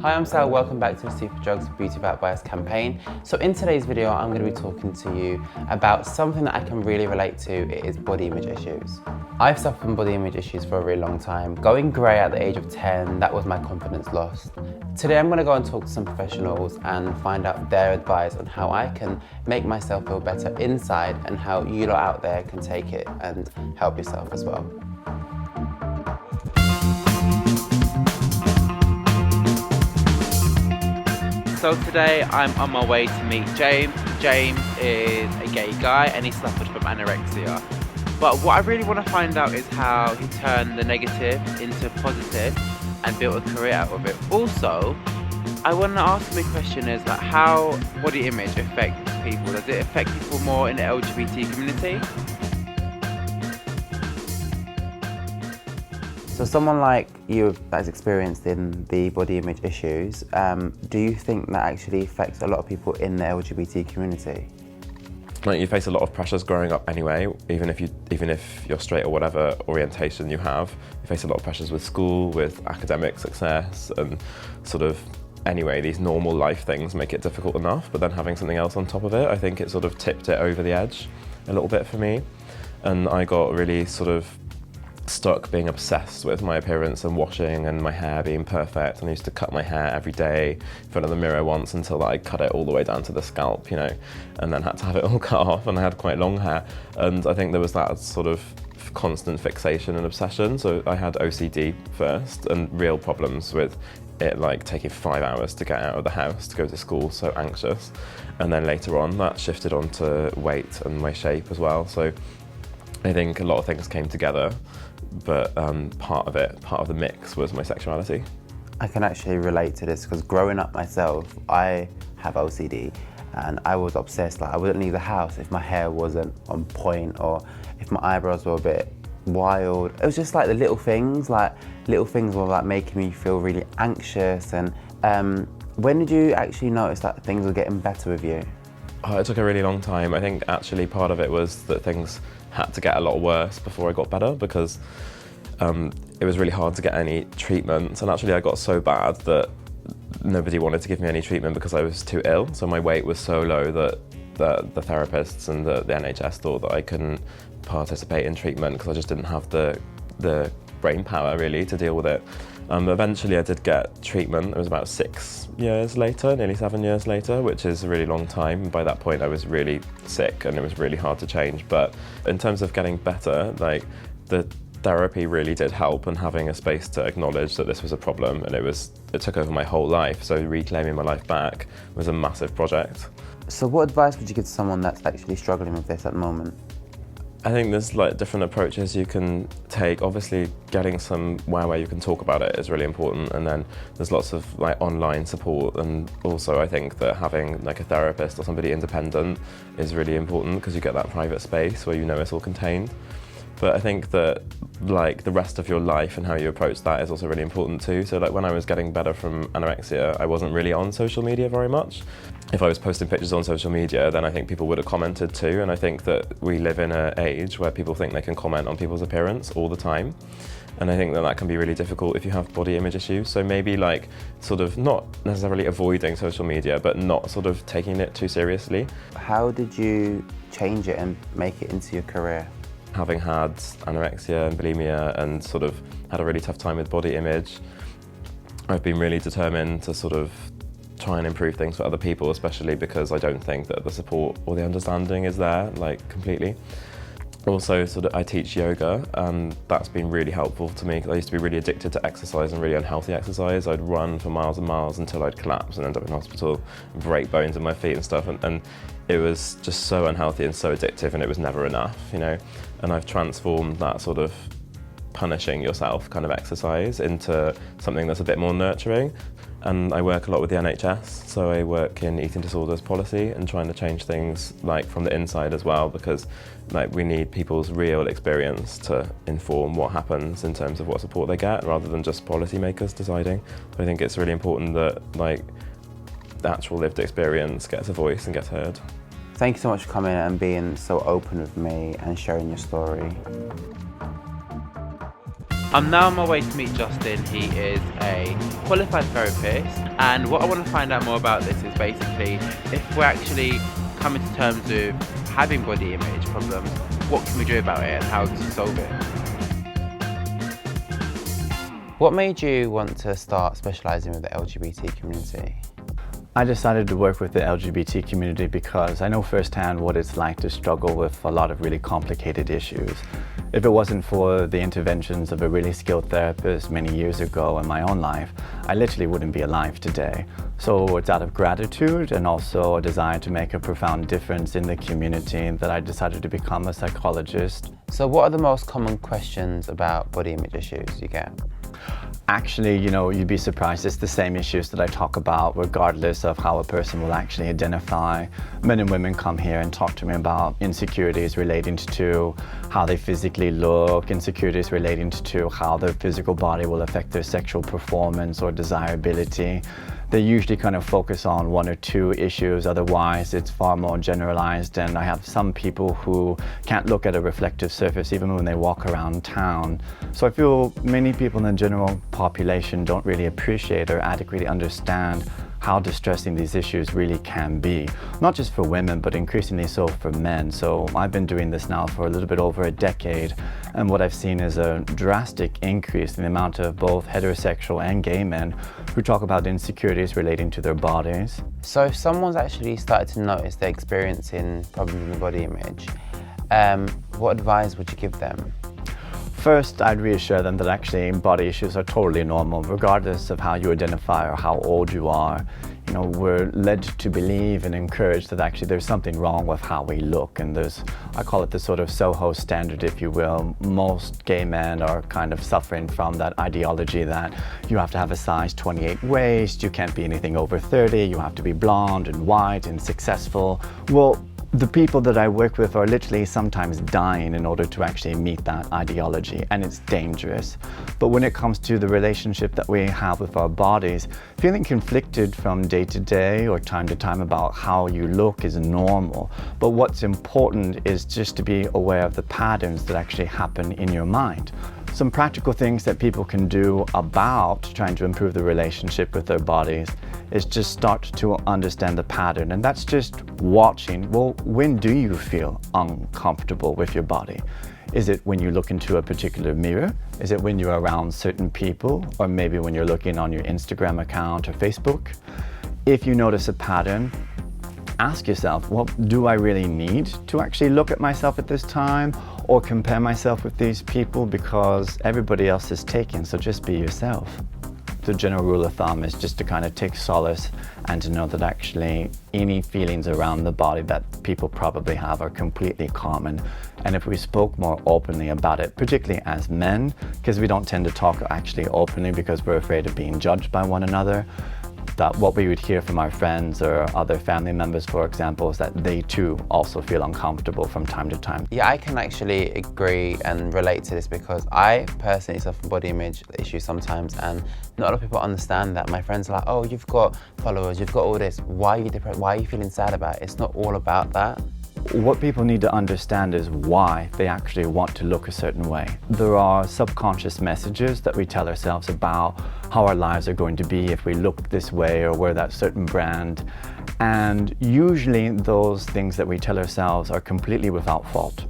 Hi, I'm Sal, welcome back to the Superdrug's Beauty Without Bias campaign. So in today's video, I'm going to be talking to you about something that I can really relate to. It is body image issues. I've suffered from body image issues for a really long time. Going grey at the age of 10, that was my confidence lost. Today I'm going to go and talk to some professionals and find out their advice on how I can make myself feel better inside and how you lot out there can take it and help yourself as well. So today I'm on my way to meet James. James is a gay guy and he suffered from anorexia. But what I really want to find out is how he turned the negative into positive and built a career out of it. Also, I want to ask him a question is like how body image affects people. Does it affect people more in the LGBT community? So someone like you that's experienced in the body image issues, do you think that actually affects a lot of people in the LGBT community? Like you face a lot of pressures growing up anyway, even if you're straight or whatever orientation you have, you face a lot of pressures with school, with academic success, and sort of anyway these normal life things make it difficult enough, but then having something else on top of it, I think it sort of tipped it over the edge a little bit for me, and I got really sort of stuck being obsessed with my appearance and washing and my hair being perfect, and I used to cut my hair every day in front of the mirror once until I cut it all the way down to the scalp, you know, and then had to have it all cut off, and I had quite long hair, and I think there was that sort of constant fixation and obsession. So I had OCD first and real problems with it, like taking 5 hours to get out of the house to go to school, so anxious, and then later on that shifted onto weight and my shape as well. So I think a lot of things came together, but part of the mix was my sexuality. I can actually relate to this because growing up myself, I have OCD and I was obsessed. Like I wouldn't leave the house if my hair wasn't on point or if my eyebrows were a bit wild. It was just like the little things were like making me feel really anxious. And when did you actually notice that things were getting better with you? Oh, it took a really long time. I think actually part of it was that things had to get a lot worse before I got better, because it was really hard to get any treatment, and actually I got so bad that nobody wanted to give me any treatment because I was too ill. So my weight was so low that the therapists and the NHS thought that I couldn't participate in treatment because I just didn't have the brain power really to deal with it. Eventually I did get treatment. It was about 6 years later, nearly 7 years later, which is a really long time. By that point I was really sick and it was really hard to change. But in terms of getting better, like the therapy really did help, and having a space to acknowledge that this was a problem, and it took over my whole life. So reclaiming my life back was a massive project. So what advice would you give to someone that's actually struggling with this at the moment? I think there's like different approaches you can take. Obviously getting somewhere where you can talk about it is really important, and then there's lots of like online support, and also I think that having like a therapist or somebody independent is really important because you get that private space where you know it's all contained. But I think that like the rest of your life and how you approach that is also really important too. So like when I was getting better from anorexia, I wasn't really on social media very much. If I was posting pictures on social media, then I think people would have commented too. And I think that we live in an age where people think they can comment on people's appearance all the time. And I think that that can be really difficult if you have body image issues. So maybe like sort of not necessarily avoiding social media, but not sort of taking it too seriously. How did you change it and make it into your career? Having had anorexia and bulimia and sort of had a really tough time with body image, I've been really determined to sort of try and improve things for other people, especially because I don't think that the support or the understanding is there, like completely. Also, sort of, I teach yoga, and that's been really helpful to me because I used to be really addicted to exercise and really unhealthy exercise. I'd run for miles and miles until I'd collapse and end up in hospital, break bones in my feet and stuff, and it was just so unhealthy and so addictive, and it was never enough, you know. And I've transformed that sort of punishing yourself kind of exercise into something that's a bit more nurturing. And I work a lot with the NHS, so I work in eating disorders policy and trying to change things like from the inside as well, because like we need people's real experience to inform what happens in terms of what support they get, rather than just policymakers deciding. I think it's really important that like the actual lived experience gets a voice and gets heard. Thank you so much for coming and being so open with me and sharing your story. I'm now on my way to meet Justin. He is a qualified therapist, and what I want to find out more about this is basically if we're actually coming to terms with having body image problems, what can we do about it and how to solve it. What made you want to start specialising with the LGBT community? I decided to work with the LGBT community because I know firsthand what it's like to struggle with a lot of really complicated issues. If it wasn't for the interventions of a really skilled therapist many years ago in my own life, I literally wouldn't be alive today. So it's out of gratitude and also a desire to make a profound difference in the community that I decided to become a psychologist. So what are the most common questions about body image issues you get? Actually, you'd be surprised. It's the same issues that I talk about regardless of how a person will actually identify. Men and women come here and talk to me about insecurities relating to how they physically look, insecurities relating to how their physical body will affect their sexual performance or desirability. They usually kind of focus on one or two issues, otherwise it's far more generalized, and I have some people who can't look at a reflective surface even when they walk around town. So I feel many people in the general population don't really appreciate or adequately understand how distressing these issues really can be. Not just for women, but increasingly so for men. So I've been doing this now for a little bit over a decade, and what I've seen is a drastic increase in the amount of both heterosexual and gay men who talk about insecurities relating to their bodies. So if someone's actually started to notice they're experiencing problems with body image, what advice would you give them? First, I'd reassure them that actually body issues are totally normal, regardless of how you identify or how old you are. We're led to believe and encouraged that actually there's something wrong with how we look, and I call it the sort of Soho standard, if you will. Most gay men are kind of suffering from that ideology that you have to have a size 28 waist, you can't be anything over 30, you have to be blonde and white and successful. Well, the people that I work with are literally sometimes dying in order to actually meet that ideology, and it's dangerous. But when it comes to the relationship that we have with our bodies, feeling conflicted from day to day or time to time about how you look is normal. But what's important is just to be aware of the patterns that actually happen in your mind. Some practical things that people can do about trying to improve the relationship with their bodies is just start to understand the pattern, and that's just watching. Well, when do you feel uncomfortable with your body? Is it when you look into a particular mirror? Is it when you're around certain people? Or maybe when you're looking on your Instagram account or Facebook? If you notice a pattern, ask yourself, well, do I really need to actually look at myself at this time or compare myself with these people because everybody else is taken, so just be yourself. The general rule of thumb is just to kind of take solace and to know that actually any feelings around the body that people probably have are completely common. And if we spoke more openly about it, particularly as men, because we don't tend to talk actually openly because we're afraid of being judged by one another, that what we would hear from our friends or other family members, for example, is that they too also feel uncomfortable from time to time. Yeah, I can actually agree and relate to this because I personally suffer from body image issues sometimes, and not a lot of people understand that. My friends are like, oh, you've got followers, you've got all this, why are you depressed, why are you feeling sad about it? It's not all about that. What people need to understand is why they actually want to look a certain way. There are subconscious messages that we tell ourselves about how our lives are going to be if we look this way or wear that certain brand. And usually those things that we tell ourselves are completely without fault.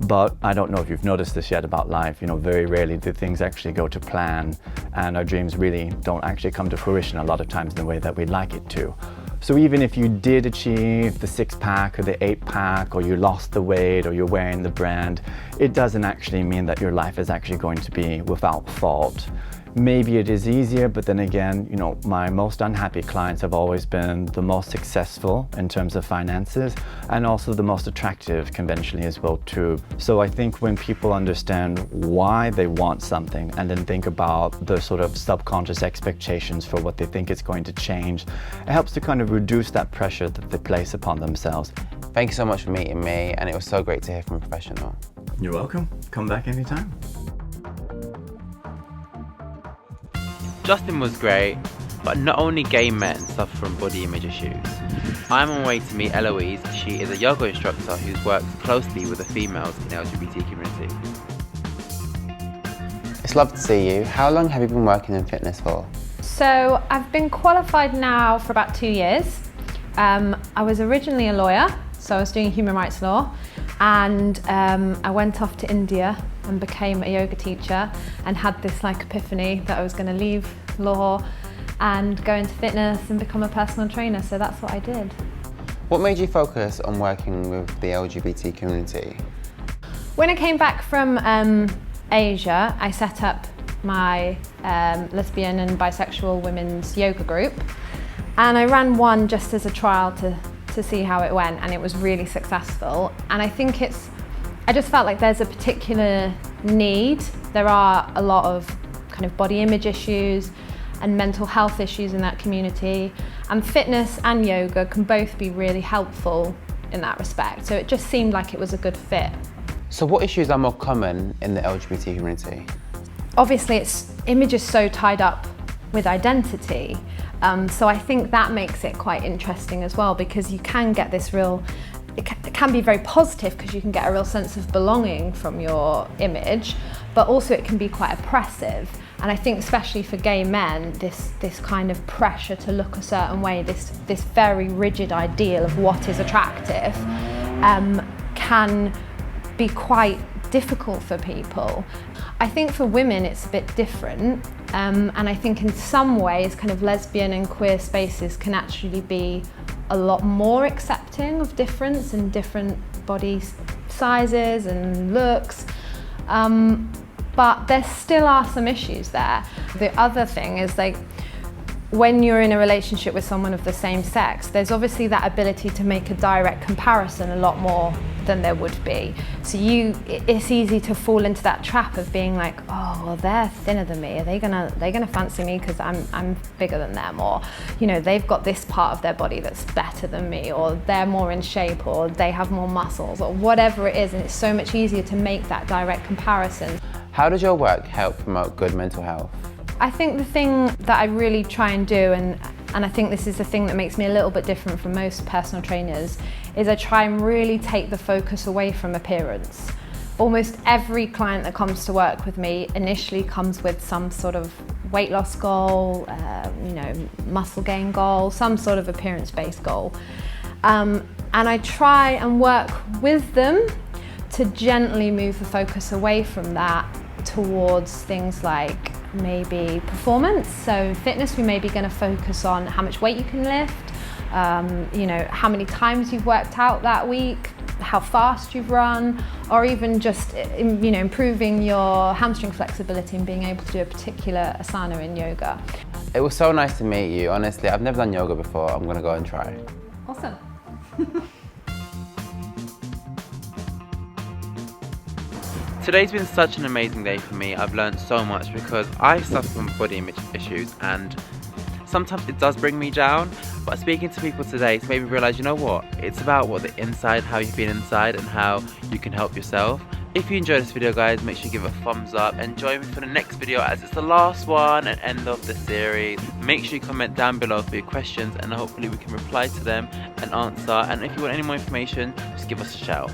But I don't know if you've noticed this yet about life, very rarely do things actually go to plan, and our dreams really don't actually come to fruition a lot of times in the way that we'd like it to. So even if you did achieve the 6-pack or the 8-pack, or you lost the weight, or you're wearing the brand, it doesn't actually mean that your life is actually going to be without fault. Maybe it is easier, but then again, my most unhappy clients have always been the most successful in terms of finances, and also the most attractive conventionally as well too. So I think when people understand why they want something and then think about the sort of subconscious expectations for what they think is going to change, it helps to kind of reduce that pressure that they place upon themselves. Thank you so much for meeting me, and it was so great to hear from a professional. You're welcome. Come back anytime. Justin was great, but not only gay men suffer from body image issues. I'm on my way to meet Eloise. She is a yoga instructor who's worked closely with the females in the LGBT community. It's lovely to see you. How long have you been working in fitness for? So I've been qualified now for about 2 years. I was originally a lawyer, so I was doing human rights law, and I went off to India and became a yoga teacher and had this like epiphany that I was going to leave law and go into fitness and become a personal trainer, so that's what I did. What made you focus on working with the LGBT community? When I came back from Asia, I set up my lesbian and bisexual women's yoga group, and I ran one just as a trial to see how it went, and it was really successful. And I think I just felt like there's a particular need. There are a lot of kind of body image issues and mental health issues in that community, and fitness and yoga can both be really helpful in that respect. So it just seemed like it was a good fit. So what issues are more common in the LGBT community? Obviously, image is so tied up with identity, so I think that makes it quite interesting as well, because you can get this it can be very positive because you can get a real sense of belonging from your image, but also it can be quite oppressive. And I think especially for gay men, this kind of pressure to look a certain way, this very rigid ideal of what is attractive, can be quite difficult for people. I think for women it's a bit different, and I think in some ways kind of lesbian and queer spaces can actually be a lot more accepting of difference and different body sizes and looks, but there still are some issues there. The other thing is, like, when you're in a relationship with someone of the same sex, there's obviously that ability to make a direct comparison a lot more than there would be. So it's easy to fall into that trap of being like, oh, well, they're thinner than me. Are they gonna fancy me because I'm bigger than them? Or, you know, they've got this part of their body that's better than me, or they're more in shape, or they have more muscles, or whatever it is. And it's so much easier to make that direct comparison. How does your work help promote good mental health? I think the thing that I really try and do, and I think this is the thing that makes me a little bit different from most personal trainers, is I try and really take the focus away from appearance. Almost every client that comes to work with me initially comes with some sort of weight loss goal, muscle gain goal, some sort of appearance-based goal. And I try and work with them to gently move the focus away from that towards things like maybe performance. So in fitness, we may be going to focus on how much weight you can lift, how many times you've worked out that week, how fast you've run, or even just improving your hamstring flexibility and being able to do a particular asana in yoga. It was so nice to meet you. Honestly, I've never done yoga before. I'm gonna go and try. Awesome. Today's been such an amazing day for me. I've learned so much because I suffer from body image issues, and sometimes it does bring me down. But speaking to people today to maybe realise, you know what, it's about what the inside, how you've been inside, and how you can help yourself. If you enjoyed this video, guys, make sure you give it a thumbs up and join me for the next video, as it's the last one and end of the series. Make sure you comment down below for your questions, and hopefully we can reply to them and answer. And if you want any more information, just give us a shout.